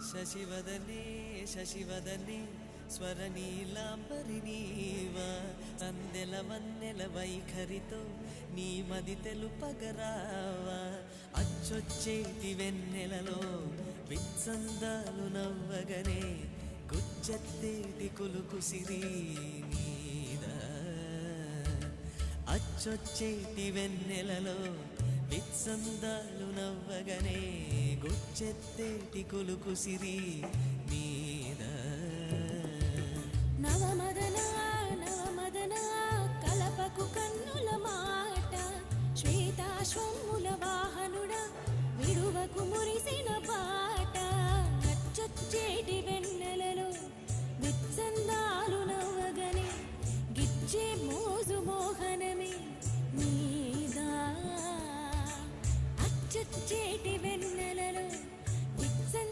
శశివదనే శశివదనే స్వరనీలాంబరి నీవా అందెల వన్నెల వైఖరితో నీ మది తెలుపగరావా అచ్చొచ్చేటి వెన్నెలలో విత్సందాలు నవ్వగనే గుచ్చెత్తేటి కులుకుసిరి నీదా అచ్చొచ్చేటి వెన్నెలలో విత్సందాలు నవ్వగనే గుచ్చెత్తేటి కులుకుసిరి నీదా నవమదనా నవమదనా కలపకు కన్నుల మాట శ్వేతాశ్వముల వాహనుడా విడువకు మురిసి